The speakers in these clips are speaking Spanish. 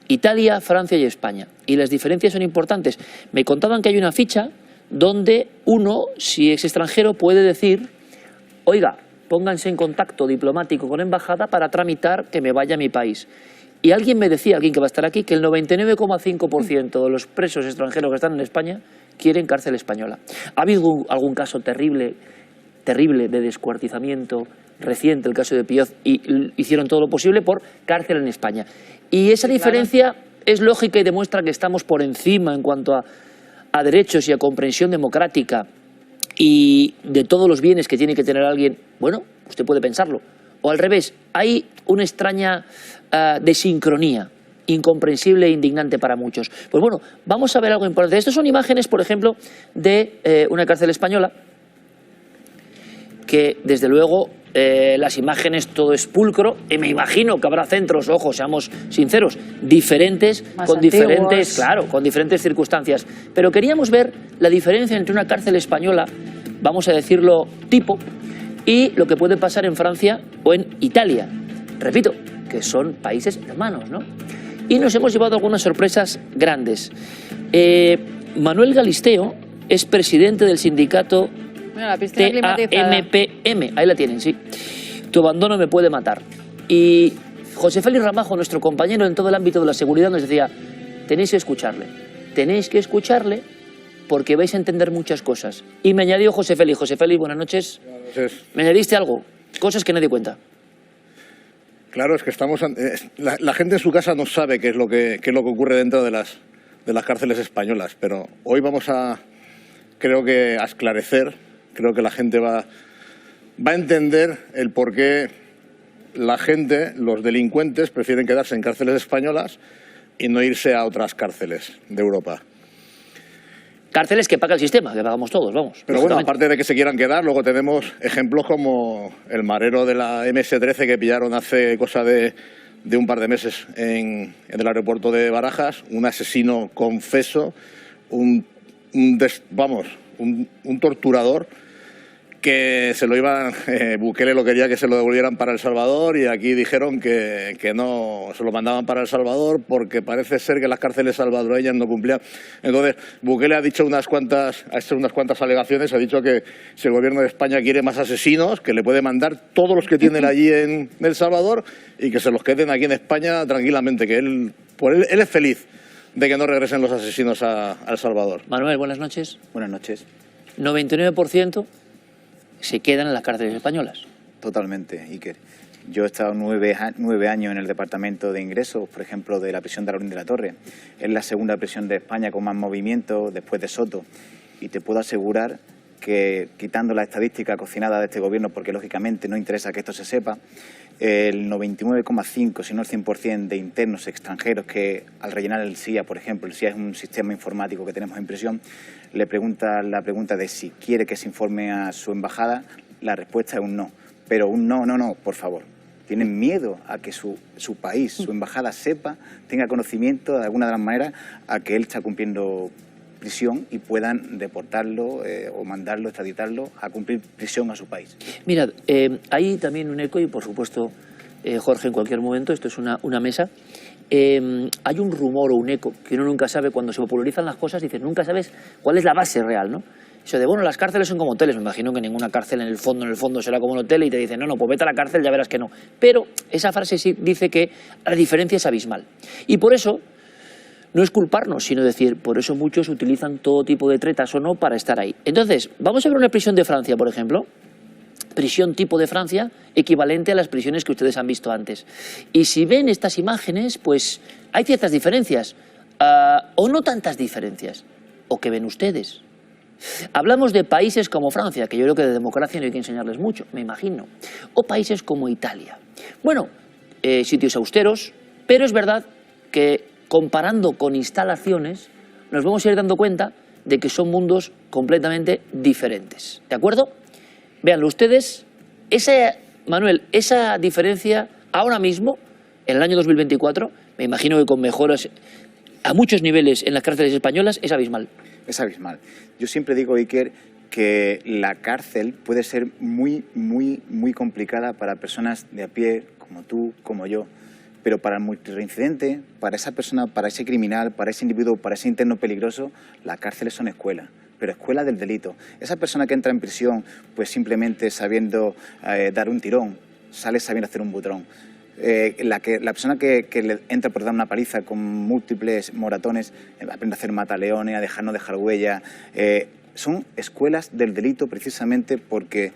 Italia, Francia y España. Y las diferencias son importantes. Me contaban que hay una ficha donde uno, si es extranjero, puede decir, oiga, pónganse en contacto diplomático con la embajada para tramitar que me vaya a mi país. Y alguien me decía, alguien que va a estar aquí, que el 99,5% de los presos extranjeros que están en España quieren cárcel española. ¿Ha habido algún caso terrible de descuartizamiento reciente, el caso de Pioz, y hicieron todo lo posible por cárcel en España? Y esa diferencia es lógica y demuestra que estamos por encima en cuanto a derechos y a comprensión democrática y de todos los bienes que tiene que tener alguien. Bueno, usted puede pensarlo. O al revés, hay una extraña desincronía, incomprensible e indignante para muchos. Pues bueno, vamos a ver algo importante. Estas son imágenes, por ejemplo, de una cárcel española, que desde luego las imágenes todo es pulcro, y me imagino que habrá centros, ojo, seamos sinceros, diferentes, con diferentes circunstancias. Pero queríamos ver la diferencia entre una cárcel española, vamos a decirlo tipo, y lo que puede pasar en Francia o en Italia. Repito, que son países hermanos, ¿no? Y nos hemos llevado algunas sorpresas grandes. Manuel Galisteo es presidente del sindicato TAMPM. Ahí la tienen, sí. Tu abandono me puede matar. Y José Félix Ramajo, nuestro compañero en todo el ámbito de la seguridad, nos decía, tenéis que escucharle porque vais a entender muchas cosas. Y me añadió José Félix, buenas noches. Buenas noches. Me añadiste algo, cosas que nadie cuenta. Claro, es que estamos... La gente en su casa no sabe qué es lo que ocurre dentro de las cárceles españolas, pero hoy vamos a, creo que, a esclarecer, creo que la gente va a entender el por qué la gente, los delincuentes, prefieren quedarse en cárceles españolas y no irse a otras cárceles de Europa. Cárceles que paga el sistema, que pagamos todos, vamos. Pero bueno, aparte de que se quieran quedar, luego tenemos ejemplos como el marero de la MS-13 que pillaron hace cosa de un par de meses en el aeropuerto de Barajas, un asesino confeso, un torturador que se lo iban, Bukele lo quería que se lo devolvieran para El Salvador y aquí dijeron que no se lo mandaban para El Salvador porque parece ser que las cárceles salvadoreñas no cumplían. Entonces, Bukele ha hecho unas cuantas alegaciones, ha dicho que si el gobierno de España quiere más asesinos, que le puede mandar todos los que tienen allí en El Salvador y que se los queden aquí en España tranquilamente, que él es feliz de que no regresen los asesinos a El Salvador. Manuel, buenas noches. Buenas noches. 99% se quedan en las cárceles españolas. Totalmente, Iker. Yo he estado 9 años en el Departamento de Ingresos, por ejemplo, de la prisión de Alaurín de la Torre. Es la segunda prisión de España con más movimiento después de Soto. Y te puedo asegurar que, quitando la estadística cocinada de este gobierno, porque lógicamente no interesa que esto se sepa, el 99,5, si no el 100% de internos extranjeros que al rellenar el SIA, por ejemplo, el SIA es un sistema informático que tenemos en prisión, le pregunta la pregunta de si quiere que se informe a su embajada, la respuesta es un no. Pero un no, por favor. Tienen miedo a que su país, su embajada sepa, tenga conocimiento de alguna de las maneras a que él está cumpliendo prisión y puedan deportarlo o mandarlo, extraditarlo a cumplir prisión a su país. Mirad, hay también un eco y por supuesto, Jorge, en cualquier momento, esto es una mesa, hay un rumor o un eco que uno nunca sabe cuando se popularizan las cosas, dices, nunca sabes cuál es la base real, ¿no? Eso de, bueno, las cárceles son como hoteles, me imagino que ninguna cárcel en el fondo será como un hotel y te dicen, no, pues vete a la cárcel, ya verás que no. Pero esa frase sí dice que la diferencia es abismal. Y por eso no es culparnos, sino decir, por eso muchos utilizan todo tipo de tretas o no para estar ahí. Entonces, vamos a ver una prisión de Francia, por ejemplo. Prisión tipo de Francia, equivalente a las prisiones que ustedes han visto antes. Y si ven estas imágenes, pues hay ciertas diferencias, o no tantas diferencias, o que ven ustedes. Hablamos de países como Francia, que yo creo que de democracia no hay que enseñarles mucho, me imagino, o países como Italia. Bueno, sitios austeros, pero es verdad que comparando con instalaciones nos vamos a ir dando cuenta de que son mundos completamente diferentes, ¿de acuerdo? Véanlo ustedes, Manuel, esa diferencia ahora mismo, en el año 2024, me imagino que con mejoras a muchos niveles en las cárceles españolas, es abismal. Es abismal. Yo siempre digo, Iker, que la cárcel puede ser muy complicada para personas de a pie, como tú, como yo, Pero para el multireincidente, para esa persona, para ese criminal, para ese individuo, para ese interno peligroso, las cárceles son escuelas, pero escuelas del delito. Esa persona que entra en prisión pues simplemente sabiendo dar un tirón, sale sabiendo hacer un butrón. La persona que le entra por dar una paliza con múltiples moratones, aprende a hacer mataleones, a no dejar huella. Son escuelas del delito precisamente porque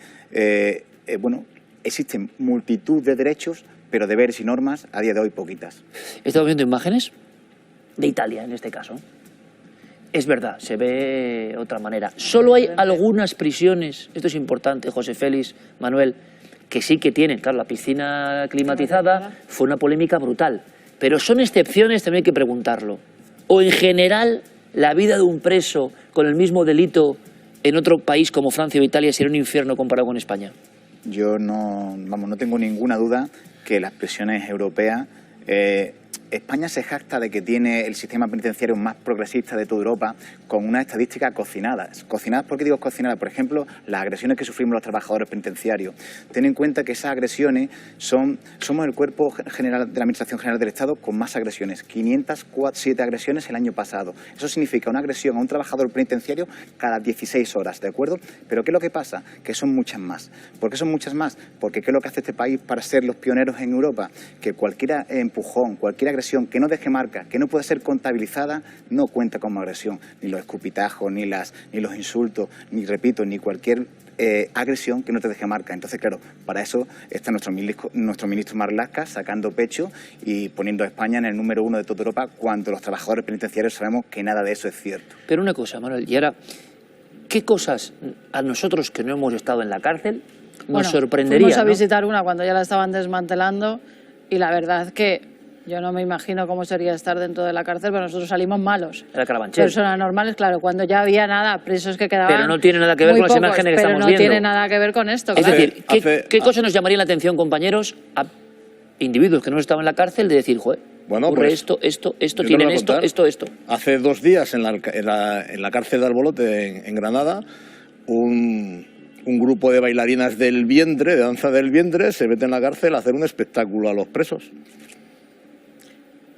bueno, existen multitud de derechos, pero deberes y normas a día de hoy poquitas. Estamos viendo imágenes de Italia en este caso. Es verdad, se ve de otra manera. Solo hay algunas prisiones, esto es importante, José Félix, Manuel, que sí que tienen, claro, la piscina climatizada fue una polémica brutal, pero son excepciones, también hay que preguntarlo. O en general, la vida de un preso con el mismo delito en otro país como Francia o Italia sería un infierno comparado con España. Yo no tengo ninguna duda que las prisiones europeas... España se jacta de que tiene el sistema penitenciario más progresista de toda Europa, con unas estadísticas cocinadas. ¿Cocinadas? ¿Por qué digo cocinadas? Por ejemplo, las agresiones que sufrimos los trabajadores penitenciarios. Ten en cuenta que esas agresiones somos el cuerpo general de la Administración General del Estado con más agresiones. 507 agresiones el año pasado. Eso significa una agresión a un trabajador penitenciario cada 16 horas, ¿de acuerdo? Pero ¿qué es lo que pasa? Que son muchas más. ¿Por qué son muchas más? Porque ¿qué es lo que hace este país para ser los pioneros en Europa? Que cualquier empujón, cualquier agresión que no deje marca, que no pueda ser contabilizada, no cuenta como agresión. Ni los escupitajos, ni los insultos, ni, repito, ni cualquier agresión que no te deje marca. Entonces, claro, para eso está nuestro ministro Marlaska sacando pecho y poniendo a España en el número 1 de toda Europa, cuando los trabajadores penitenciarios sabemos que nada de eso es cierto. Pero una cosa, Manuel, y ahora, ¿qué cosas a nosotros que no hemos estado en la cárcel nos sorprendería? Fuimos a ¿no? visitar una cuando ya la estaban desmantelando y la verdad que yo no me imagino cómo sería estar dentro de la cárcel, pero nosotros salimos malos. Era Carabanchel. Personas normales, claro, cuando ya había nada, presos que quedaban. Pero no tiene nada que ver con las imágenes que estamos viendo. Pero no tiene nada que ver con esto. Es Claro. decir, ¿qué cosas nos llamaría la atención, compañeros, a individuos que no estaban en la cárcel, de decir, joder, bueno, ocurre pues, esto, yo te tienen voy a esto, contar. esto? Hace 2 días en la cárcel de Albolote, en Granada, un grupo de bailarinas del vientre, de danza del vientre, se mete en la cárcel a hacer un espectáculo a los presos.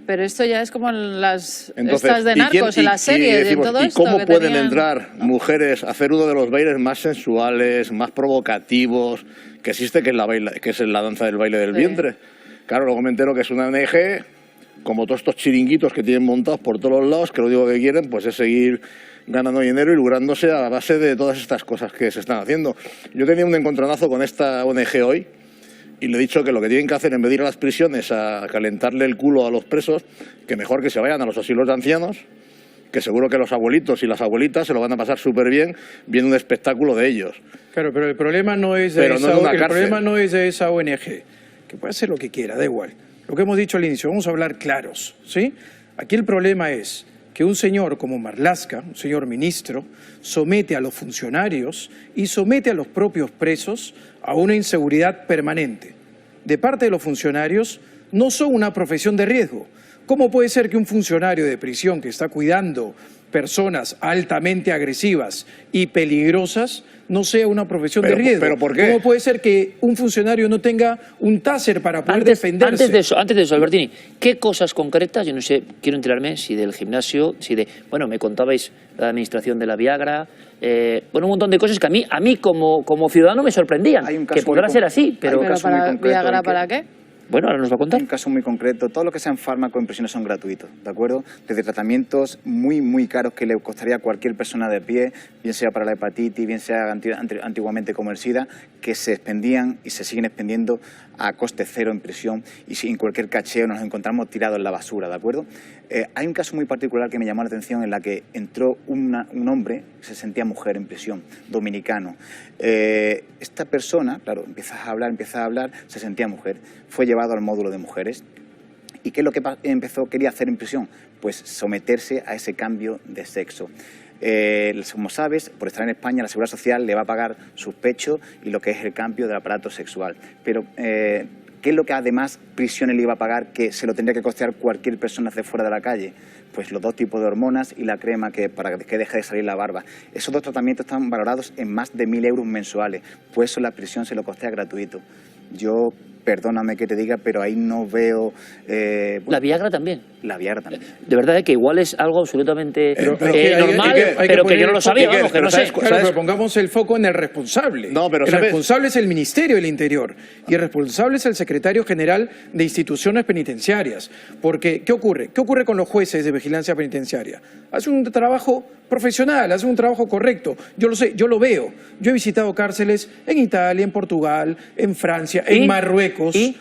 Pero esto ya es como en las Entonces, estas de narcos, en las series, decimos, en todo ¿y esto. cómo que pueden tenían, entrar mujeres a hacer uno de los bailes más sensuales, más provocativos que existe, que es la danza del baile del vientre? Claro, luego me entero que es una ONG, como todos estos chiringuitos que tienen montados por todos los lados, que lo único que quieren pues es seguir ganando dinero y lucrándose a base de todas estas cosas que se están haciendo. Yo tenía un encontronazo con esta ONG hoy, y le he dicho que lo que tienen que hacer en vez de ir a las prisiones a calentarle el culo a los presos, que mejor que se vayan a los asilos de ancianos, que seguro que los abuelitos y las abuelitas se lo van a pasar súper bien viendo un espectáculo de ellos. Claro, pero el problema no es de esa ONG, que puede hacer lo que quiera, da igual. Lo que hemos dicho al inicio, vamos a hablar claros, ¿sí? Aquí el problema es que un señor como Marlaska, un señor ministro, somete a los funcionarios y somete a los propios presos a una inseguridad permanente. De parte de los funcionarios, no son una profesión de riesgo. ¿Cómo puede ser que un funcionario de prisión que está cuidando personas altamente agresivas y peligrosas no sea una profesión de riesgo? ¿Pero por qué? ¿Cómo puede ser que un funcionario no tenga un taser para poder defenderse? Antes de eso, Albertini, ¿qué cosas concretas? Yo no sé, quiero enterarme si del gimnasio, bueno, me contabais la administración de la Viagra, bueno, un montón de cosas que a mí como ciudadano me sorprendían, que podrá ser así, pero... ¿Pero para Viagra para qué? Bueno, ahora nos va a contar. Un caso muy concreto, todo lo que sean fármacos en prisiones son gratuitos, ¿de acuerdo? Desde tratamientos muy caros que le costaría a cualquier persona de pie, bien sea para la hepatitis, bien sea antiguamente como el SIDA, que se expendían y se siguen expendiendo a coste cero en prisión, y si en cualquier cacheo nos encontramos tirados en la basura, ¿de acuerdo? Hay un caso muy particular que me llamó la atención, en la que entró un hombre que se sentía mujer en prisión, dominicano. Esta persona, claro, empieza a hablar, se sentía mujer, fue llevado al módulo de mujeres. ¿Y qué es lo que quería hacer en prisión? Pues someterse a ese cambio de sexo. Como sabes, por estar en España, la Seguridad Social le va a pagar sus pechos y lo que es el cambio del aparato sexual. Pero, ¿qué es lo que además prisiones le iba a pagar, que se lo tendría que costear cualquier persona de fuera de la calle? Pues los 2 tipos de hormonas y la crema para que deje de salir la barba. Esos 2 tratamientos están valorados en más de 1.000 euros mensuales. Pues eso la prisión se lo costea gratuito. Yo perdóname que te diga, pero ahí no veo... la Viagra también. La Viagra también. De verdad, que igual es algo absolutamente normal, hay pero que poner yo no lo sabía, vamos, que no sé. Claro, pero pongamos el foco en el responsable. No, pero el ¿sabes? responsable es el Ministerio del Interior y el responsable es el Secretario General de Instituciones Penitenciarias. Porque, ¿qué ocurre? ¿Qué ocurre con los jueces de vigilancia penitenciaria? Hacen un trabajo profesional, hacen un trabajo correcto. Yo lo sé, yo lo veo. Yo he visitado cárceles en Italia, en Portugal, en Francia, en Marruecos. ¿Y?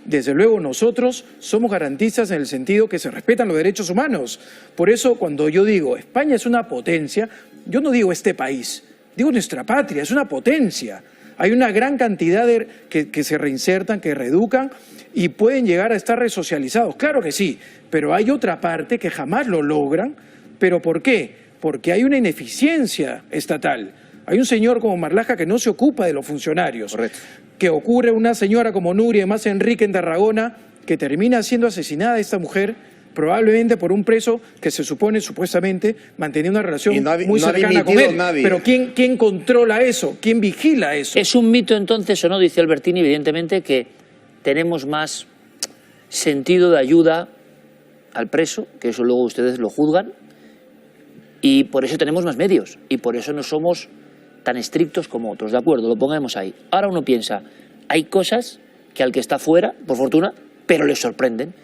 Desde luego nosotros somos garantistas en el sentido que se respetan los derechos humanos. Por eso cuando yo digo España es una potencia, yo no digo este país, digo nuestra patria, es una potencia. Hay una gran cantidad que se reinsertan, que reeducan y pueden llegar a estar resocializados. Claro que sí, pero hay otra parte que jamás lo logran. ¿Pero por qué? Porque hay una ineficiencia estatal. Hay un señor como Marlaska que no se ocupa de los funcionarios. Correcto. Que ocurre una señora como Nuria y más Enrique en Tarragona, que termina siendo asesinada esta mujer, probablemente por un preso que se supone, supuestamente, mantenía una relación muy cercana con él. Pero ¿quién controla eso? ¿Quién vigila eso? ¿Es un mito entonces o no, dice Albertini, evidentemente, que tenemos más sentido de ayuda al preso, que eso luego ustedes lo juzgan, y por eso tenemos más medios, y por eso no somos tan estrictos como otros, de acuerdo, lo pongamos ahí. Ahora uno piensa, hay cosas que al que está fuera, por fortuna, pero les sorprenden.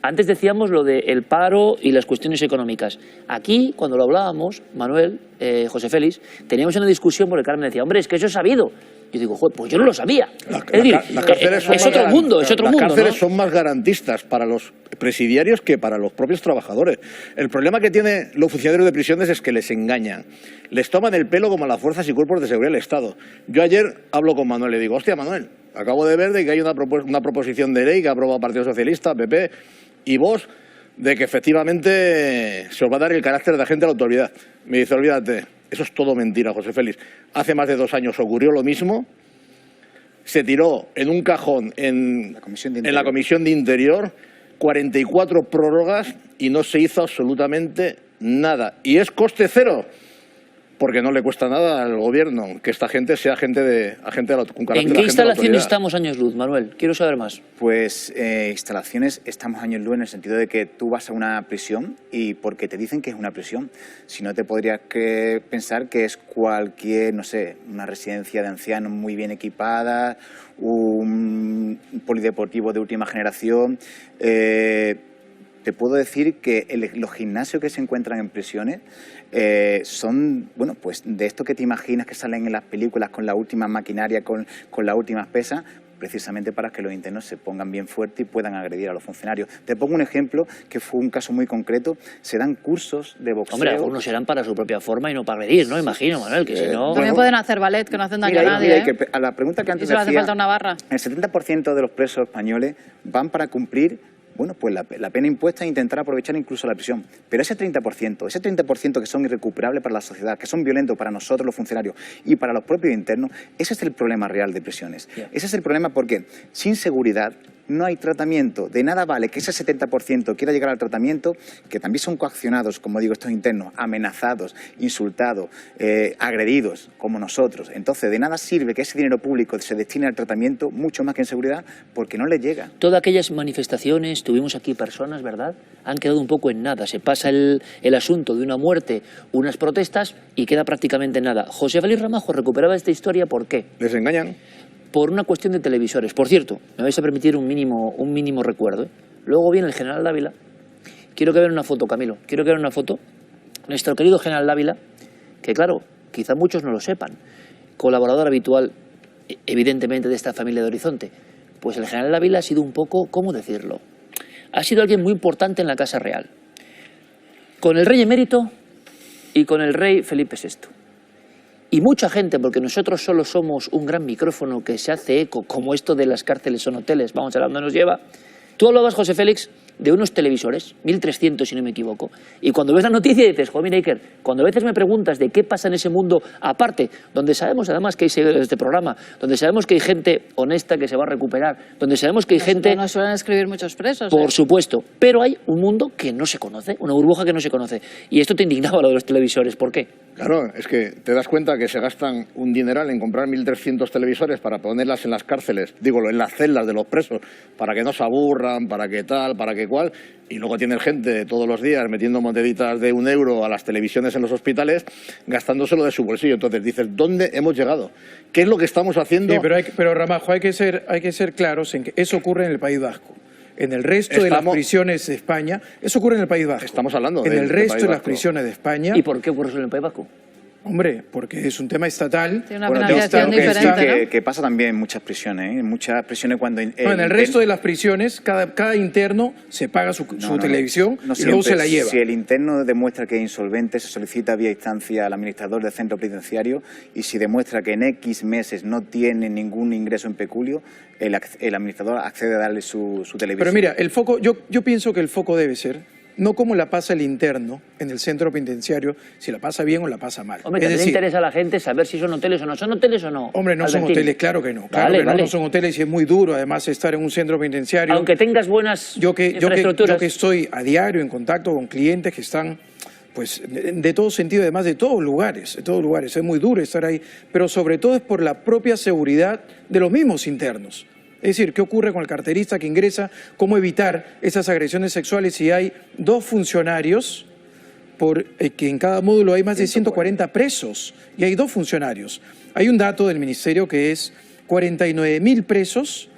Antes decíamos lo del paro y las cuestiones económicas. Aquí, cuando lo hablábamos, Manuel, José Félix, teníamos una discusión porque Carmen decía, hombre, es que eso es sabido. Yo digo, joder, pues yo no lo sabía. Es decir, es otro mundo, es otro mundo. Las cárceles son más garantistas para los presidiarios que para los propios trabajadores. El problema que tienen los funcionarios de prisiones es que les engañan. Les toman el pelo como a las fuerzas y cuerpos de seguridad del Estado. Yo ayer hablo con Manuel y le digo, hostia, Manuel, acabo de ver de que hay una proposición de ley que ha aprobado el Partido Socialista, PP y vos, de que efectivamente se os va a dar el carácter de agente de la autoridad. Me dice, olvídate, eso es todo mentira, José Félix. Hace más de 2 años ocurrió lo mismo, se tiró en un cajón en la Comisión de Interior 44 prórrogas y no se hizo absolutamente nada. Y es coste cero, porque no le cuesta nada al gobierno que esta gente sea con carácter de agente de la autoridad. ¿En qué instalaciones estamos años luz, Manuel? Quiero saber más. Pues instalaciones estamos años luz en el sentido de que tú vas a una prisión y porque te dicen que es una prisión. Si no, te podrías pensar que es cualquier, no sé, una residencia de ancianos muy bien equipada, un polideportivo de última generación. Te puedo decir que los gimnasios que se encuentran en prisiones son, bueno, pues de esto que te imaginas que salen en las películas con la última maquinaria, con las últimas pesas, precisamente para que los internos se pongan bien fuertes y puedan agredir a los funcionarios. Te pongo un ejemplo que fue un caso muy concreto. Se dan cursos de boxeo. Hombre, algunos serán para su propia forma y no para agredir, ¿no? Imagino, Manuel, que si no... También pueden hacer ballet, que no hacen daño a nadie. Que a la pregunta que antes y solo hace decía, falta una barra. El 70% de los presos españoles van para cumplir, bueno, pues la pena impuesta e intentar aprovechar incluso la prisión. Pero ese 30% que son irrecuperables para la sociedad, que son violentos para nosotros los funcionarios y para los propios internos, ese es el problema real de prisiones. Yeah. Ese es el problema porque sin seguridad no hay tratamiento. De nada vale que ese 70% quiera llegar al tratamiento, que también son coaccionados, como digo, estos internos, amenazados, insultados, agredidos, como nosotros. Entonces, de nada sirve que ese dinero público se destine al tratamiento, mucho más que en seguridad, porque no le llega. Todas aquellas manifestaciones, tuvimos aquí personas, ¿verdad?, han quedado un poco en nada. Se pasa el asunto de una muerte, unas protestas, y queda prácticamente en nada. José Félix Ramajo recuperaba esta historia, ¿por qué? Les engañan. Por una cuestión de televisores. Por cierto, me vais a permitir un mínimo recuerdo, ¿eh? Luego viene el general Dávila. Quiero que vean una foto, Camilo. Quiero que vean una foto. Nuestro querido general Dávila, que claro, quizá muchos no lo sepan, colaborador habitual, evidentemente, de esta familia de Horizonte. Pues el general Dávila ha sido un poco, ¿cómo decirlo?, ha sido alguien muy importante en la Casa Real. Con el rey emérito y con el rey Felipe VI. Y mucha gente, porque nosotros solo somos un gran micrófono que se hace eco, como esto de las cárceles son hoteles, vamos a ver dónde nos lleva. Tú hablabas, José Félix, de unos televisores, 1.300 si no me equivoco, y cuando ves la noticia dices, joder, mira, Iker, cuando a veces me preguntas de qué pasa en ese mundo aparte, donde sabemos además que hay seguidores de este programa, donde sabemos que hay gente honesta que se va a recuperar, donde sabemos que hay gente... No suelen escribir muchos presos. Por supuesto, pero hay un mundo que no se conoce, una burbuja que no se conoce. Y esto te indignaba, lo de los televisores, ¿por qué? Claro, es que te das cuenta que se gastan un dineral en comprar 1.300 televisores para ponerlas en las cárceles, digo, en las celdas de los presos, para que no se aburran, para que tal, para que cual, y luego tienen gente todos los días metiendo moneditas de €1 a las televisiones en los hospitales, gastándoselo de su bolsillo. Entonces dices, ¿dónde hemos llegado? ¿Qué es lo que estamos haciendo? Sí, pero Ramajo, hay que ser claros en que eso ocurre en el País Vasco. En el resto de las prisiones de España, eso ocurre en el País Vasco. Estamos hablando en el resto de las prisiones de España. ¿Y por qué ocurre eso en el País Vasco? Hombre, porque es un tema estatal. Tiene una financiación diferente, ¿no? Que pasa también en muchas prisiones, ¿eh? En muchas prisiones cuando... en el resto de las prisiones, cada interno se paga su televisión y luego se la lleva. Si el interno demuestra que es insolvente, se solicita vía instancia al administrador del centro penitenciario, y si demuestra que en X meses no tiene ningún ingreso en peculio, el administrador accede a darle su televisión. Pero mira, el foco, yo pienso que el foco debe ser no cómo la pasa el interno en el centro penitenciario, si la pasa bien o la pasa mal. Hombre, también le interesa a la gente saber si son hoteles o no. ¿Son hoteles o no? Hombre, no son hoteles, claro que no. Claro que no son hoteles y es muy duro, además, estar en un centro penitenciario. Aunque tengas buenas infraestructuras. Yo que estoy a diario en contacto con clientes que están, pues, de todo sentido, además de todos lugares. Es muy duro estar ahí, pero sobre todo es por la propia seguridad de los mismos internos. Es decir, ¿qué ocurre con el carterista que ingresa? ¿Cómo evitar esas agresiones sexuales si hay 2 funcionarios, que en cada módulo hay más de 140 presos y hay 2 funcionarios? Hay un dato del Ministerio que es 49.000 presos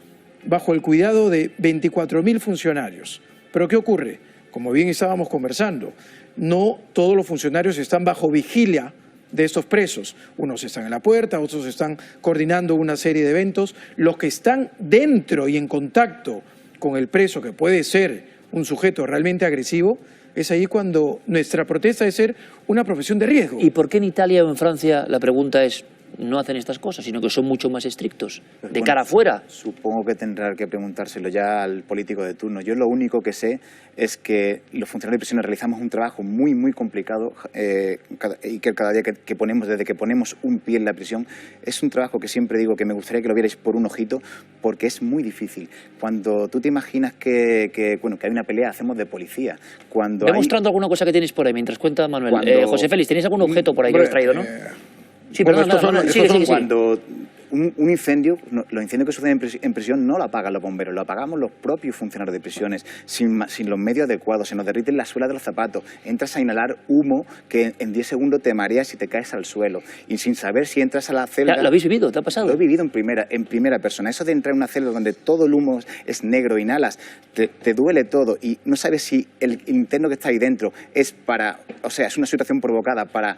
bajo el cuidado de 24.000 funcionarios. ¿Pero qué ocurre? Como bien estábamos conversando, no todos los funcionarios están bajo vigilia de estos presos. Unos están en la puerta, otros están coordinando una serie de eventos. Los que están dentro y en contacto con el preso, que puede ser un sujeto realmente agresivo, es ahí cuando nuestra protesta debe ser una profesión de riesgo. ¿Y por qué en Italia o en Francia la pregunta es no hacen estas cosas, sino que son mucho más estrictos, pues de cara afuera? Supongo que tendrá que preguntárselo ya al político de turno. Yo lo único que sé es que los funcionarios de prisiones realizamos un trabajo muy, muy complicado y que cada día que ponemos, desde que ponemos un pie en la prisión, es un trabajo que siempre digo que me gustaría que lo vierais por un ojito, porque es muy difícil. Cuando tú te imaginas que hay una pelea, hacemos de policía. Demostrando alguna cosa que tienes por ahí, mientras cuenta Manuel. José Félix, ¿tenéis algún objeto por ahí que os traído, no? Sí, bueno, perdón, cuando un incendio, los incendios que suceden en prisión no lo apagan los bomberos, lo apagamos los propios funcionarios de prisiones, sin los medios adecuados, se nos derriten la suela de los zapatos, entras a inhalar humo que en 10 segundos te mareas y te caes al suelo, y sin saber si entras a la celda... ¿Lo habéis vivido? ¿Te ha pasado? Lo he vivido en primera persona. Eso de entrar a una celda donde todo el humo es negro, inhalas, te duele todo y no sabes si el interno que está ahí dentro es es una situación provocada para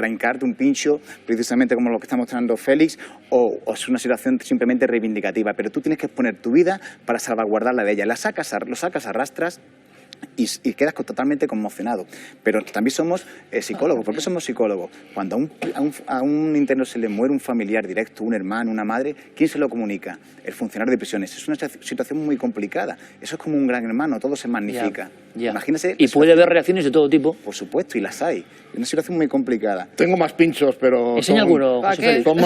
hincarte un pincho, precisamente como lo que está mostrando Félix, o es una situación simplemente reivindicativa, pero tú tienes que exponer tu vida para salvaguardar la de ella. Lo sacas a rastras y quedas totalmente conmocionado. Pero también somos psicólogos. ¿Por qué somos psicólogos? Cuando a un interno se le muere un familiar directo, un hermano, una madre, ¿quién se lo comunica? El funcionario de prisiones. Es una situación muy complicada. Eso es como un gran hermano, todo se magnifica. Imagínese. Y puede haber reacciones de todo tipo. Por supuesto, y las hay. Es una situación muy complicada. Tengo más pinchos, pero enseña alguno, son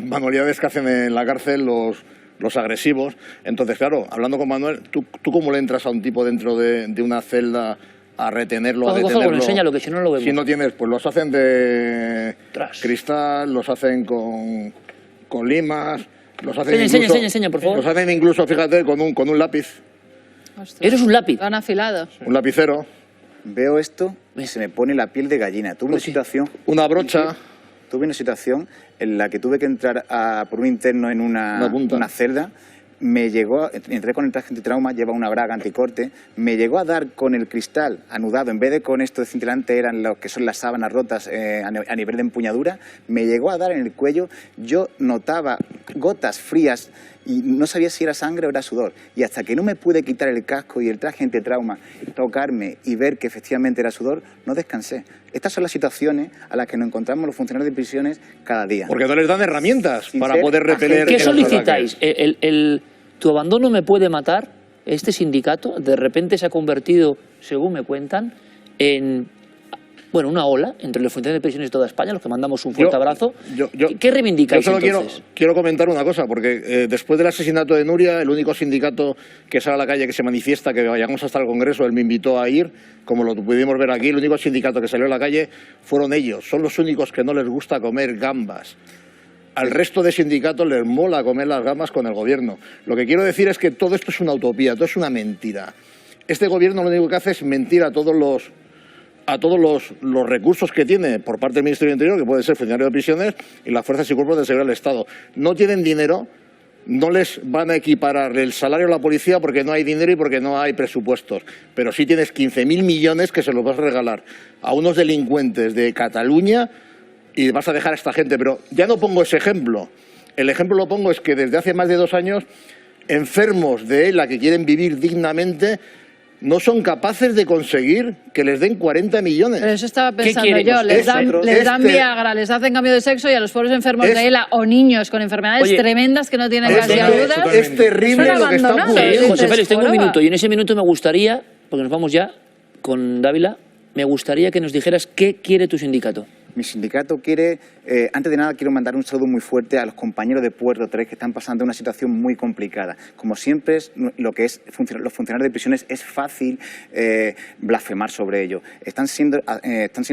manualidades que hacen en la cárcel los agresivos. Entonces, claro, hablando con Manuel, ¿tú cómo le entras a un tipo dentro de una celda a retenerlo, a detenerlo? Enséñalo, que si no lo vemos. Si no tienes, pues los hacen de cristal, los hacen con limas, los hacen enseña, por favor. Los hacen incluso, fíjate, con un lápiz. Ostras, ¿Eso es un lápiz? Lo han afilado. Un lapicero. Veo esto y se me pone la piel de gallina. Tuve una situación... Una brocha. Tuve una situación en la que tuve que entrar por un interno en una celda. Entré con el traje antitrauma, lleva una braga anticorte, me llegó a dar con el cristal anudado, en vez de con esto de cintilante eran lo que son las sábanas rotas a nivel de empuñadura, me llegó a dar en el cuello, yo notaba gotas frías y no sabía si era sangre o era sudor. Y hasta que no me pude quitar el casco y el traje antitrauma, tocarme y ver que efectivamente era sudor, no descansé. Estas son las situaciones a las que nos encontramos los funcionarios de prisiones cada día. Porque no les dan herramientas para poder repeler... ¿Qué solicitáis? ¿Tu abandono me puede matar? Este sindicato de repente se ha convertido, según me cuentan, en bueno, una ola entre los funcionarios de prisiones de toda España, los que mandamos un fuerte abrazo. ¿Qué reivindicáis entonces? Quiero comentar una cosa, porque después del asesinato de Nuria, el único sindicato que sale a la calle, que se manifiesta, que vayamos hasta el Congreso, él me invitó a ir, como lo pudimos ver aquí, el único sindicato que salió a la calle fueron ellos. Son los únicos que no les gusta comer gambas. Al resto de sindicatos les mola comer las gambas con el gobierno. Lo que quiero decir es que todo esto es una utopía, todo es una mentira. Este gobierno lo único que hace es mentir a todos los recursos que tiene por parte del Ministerio del Interior, que puede ser funcionario de prisiones, y las fuerzas y cuerpos de seguridad del Estado. No tienen dinero, no les van a equiparar el salario a la policía porque no hay dinero y porque no hay presupuestos. Pero sí tienes 15.000 millones que se los vas a regalar a unos delincuentes de Cataluña y vas a dejar a esta gente. Pero ya no pongo ese ejemplo. El ejemplo lo pongo es que desde hace más de 2 años, enfermos de ELA que quieren vivir dignamente no son capaces de conseguir que les den 40 millones. Pero eso estaba pensando yo. Les dan Viagra, les hacen cambio de sexo y a los pobres enfermos de ELA o niños con enfermedades tremendas que no tienen casi ayudas. Es terrible lo que está ocurriendo. José Félix, tengo un minuto y en ese minuto me gustaría, porque nos vamos ya con Dávila, me gustaría que nos dijeras qué quiere tu sindicato. Mi sindicato quiere, antes de nada quiero mandar un saludo muy fuerte a los compañeros de Puerto 3 que están pasando una situación muy complicada. Como siempre, lo que es los funcionarios de prisiones es fácil blasfemar sobre ello. Están siendo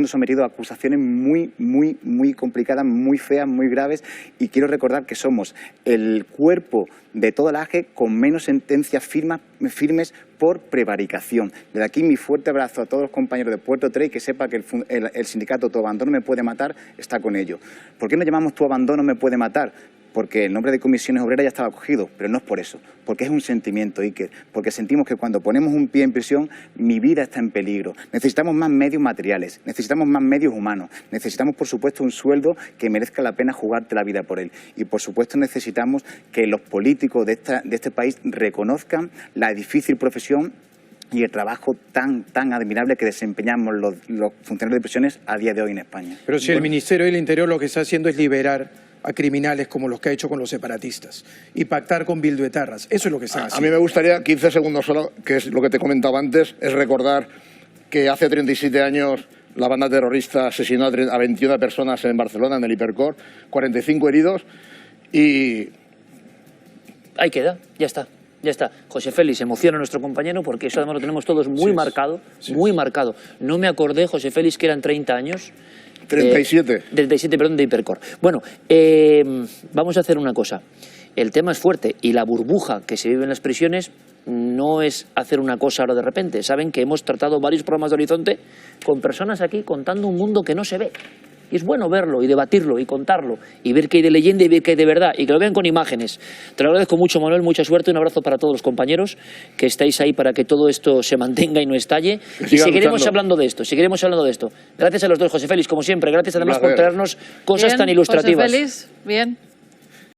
sometidos a acusaciones muy complicadas, muy feas, muy graves, y quiero recordar que somos el cuerpo de toda la AGE con menos sentencias firmes por prevaricación. Desde aquí mi fuerte abrazo a todos los compañeros de Puerto 3 y que sepa que el sindicato Tu Abandono Me Puede Matar está con ello. ¿Por qué nos llamamos Tu Abandono Me Puede Matar? Porque el nombre de Comisiones Obreras ya estaba cogido, pero no es por eso, porque es un sentimiento, Iker, porque sentimos que cuando ponemos un pie en prisión, mi vida está en peligro. Necesitamos más medios materiales, necesitamos más medios humanos, necesitamos, por supuesto, un sueldo que merezca la pena jugarte la vida por él. Y, por supuesto, necesitamos que los políticos de este país reconozcan la difícil profesión y el trabajo tan admirable que desempeñamos los funcionarios de prisiones a día de hoy en España. Pero si el Ministerio del Interior lo que está haciendo es liberar a criminales como los que ha hecho con los separatistas y pactar con bilduetarras, eso es lo que está haciendo. A mí me gustaría, 15 segundos solo, que es lo que te comentaba antes, es recordar que hace 37 años la banda terrorista asesinó a 21 personas en Barcelona, en el Hipercor, 45 heridos y... Ahí queda, ya está. Ya está. José Félix, emociona a nuestro compañero porque eso además lo tenemos todos muy marcado, muy marcado. No me acordé, José Félix, que eran 30 años. 37. 37, perdón, de Hipercor. Bueno, vamos a hacer una cosa. El tema es fuerte y la burbuja que se vive en las prisiones no es hacer una cosa ahora de repente. Saben que hemos tratado varios programas de Horizonte con personas aquí contando un mundo que no se ve. Y es bueno verlo y debatirlo y contarlo y ver qué hay de leyenda y ver qué hay de verdad y que lo vean con imágenes. Te lo agradezco mucho, Manuel, mucha suerte, un abrazo para todos los compañeros que estáis ahí para que todo esto se mantenga y no estalle. Y seguiremos hablando de esto, Gracias a los dos, José Félix, como siempre, gracias además por traernos cosas tan ilustrativas. José Félix, bien.